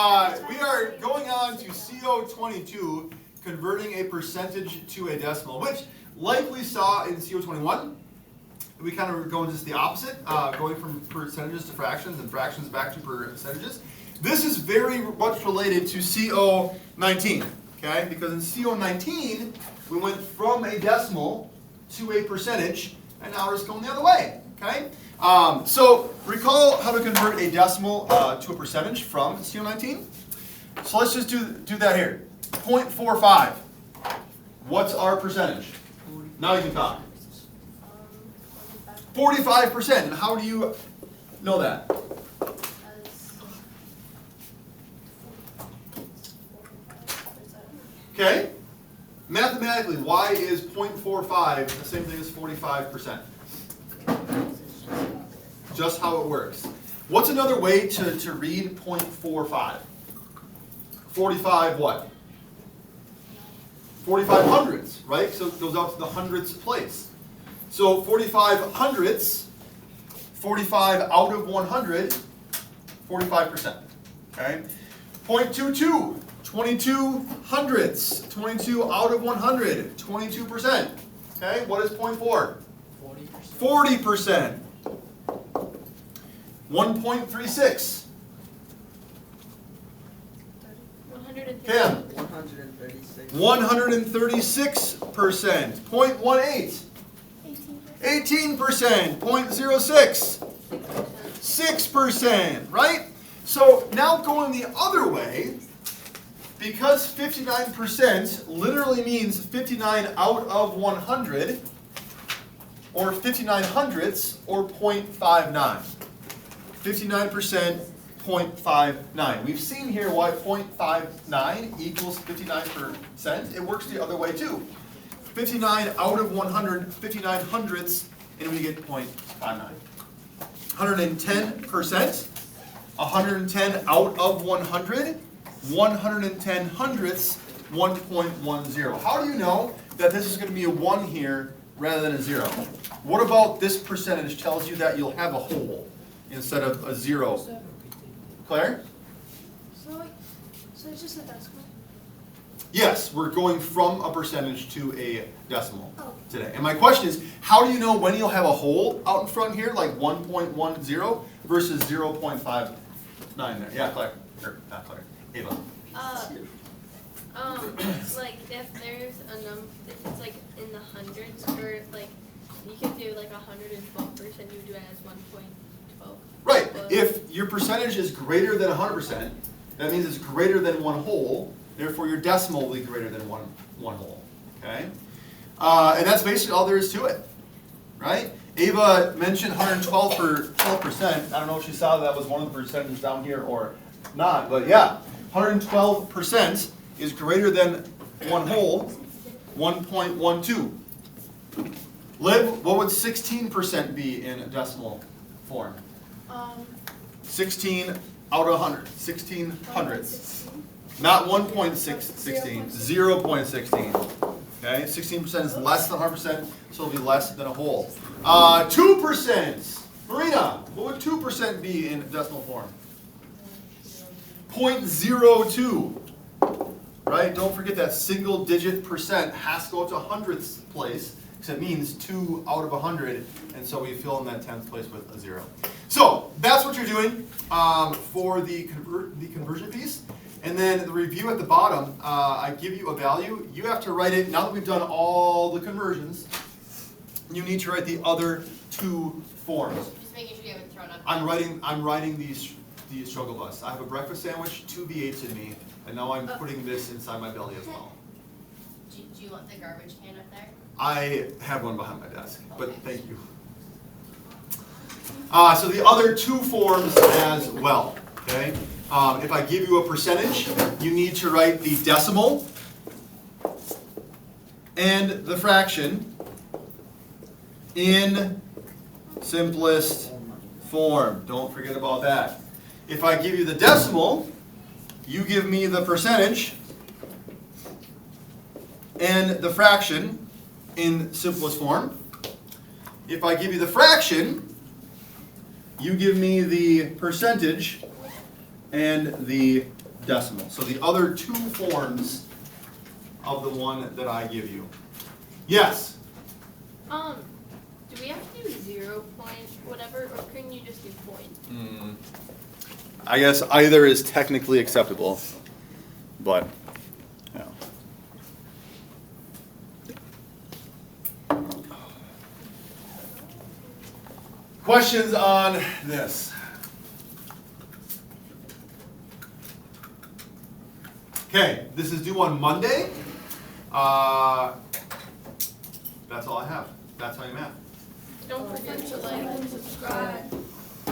We are going on to CO22, converting a percentage to a decimal, which like we saw in CO21, we kind of were going just the opposite, going from percentages to fractions and fractions back to percentages. This is very much related to CO19, okay? Because in CO19, we went from a decimal to a percentage, and now we're just going the other way, okay? So recall how to convert a decimal to a percentage from CO19. So let's just do that here. 0.45. What's our percentage? Now you can talk. 45%. And how do you know that? Okay. Mathematically, why is 0.45 the same thing as 45%? Just how it works. What's another way to read 0.45? 45 what? 45 hundredths, right? So it goes out to the hundredths place. So 45 hundredths, 45 out of 100, 45%. Okay? 0.22, 22 hundredths, 22 out of 100, 22%. Okay? What is 0.4? 40%. 1.36. Cam? 136%. 0.18. 18%. 0.06. 6%. Right? So now going the other way, because 59% literally means 59 out of 100, or 59 hundredths, or 0.59. 59%, 0.59. We've seen here why 0.59 equals 59%. It works the other way too. 59 out of 100, 59 hundredths, and we get 0.59. 110%, 110 out of 100, 110 hundredths, 1.10. How do you know that this is going to be a 1 here rather than a 0? What about this percentage tells you that you'll have a whole instead of a 0? Claire? So it's just a decimal? Yes, we're going from a percentage to a decimal today. And my question is, how do you know when you'll have a whole out in front here, like 1.10 versus 0.59 there? Yeah, Claire. Or not Claire. Ava. Like if there's a number, if it's like in the hundreds, or like you can do like 112%, you do it as 1.12. Right. If your percentage is greater than 100%, that means it's greater than one whole. Therefore, your decimal will be greater than one whole. Okay. And that's basically all there is to it. Right. Ava mentioned 112 for 12%. I don't know if she saw that was one of the percentages down here or not, but yeah, 112% is greater than one whole, 1.12. Liv, what would 16% be in decimal form? 16 out of 100, 16 hundredths. Not 1.16, 0.16. Okay, 16% is less than 100%, so it'll be less than a whole. 2%. Marina, what would 2% be in decimal form? 0.02. Right? Don't forget that single digit percent has to go to hundredths place, because it means 2 out of 100, and so we fill in that 10th place with a 0. So that's what you're doing for the conversion piece. And then the review at the bottom, I give you a value. You have to write it, now that we've done all the conversions, you need to write the other two forms. Just making sure you haven't thrown up. I'm writing the struggle bus. I have a breakfast sandwich, 2 V8s in me, and now I'm putting this inside my belly as well. Do you want the garbage can up there? I have one behind my desk, but thank you. So the other two forms as well, okay? If I give you a percentage, you need to write the decimal and the fraction in simplest form. Don't forget about that. If I give you the decimal, you give me the percentage and the fraction in simplest form. If I give you the fraction, you give me the percentage and the decimal. So the other two forms of the one that I give you. Yes? Do we have to do 0 point whatever, or couldn't you just do point? I guess either is technically acceptable, but, yeah. Questions on this? Okay, this is due on Monday. That's all I have. That's how you math. Don't forget to like and subscribe.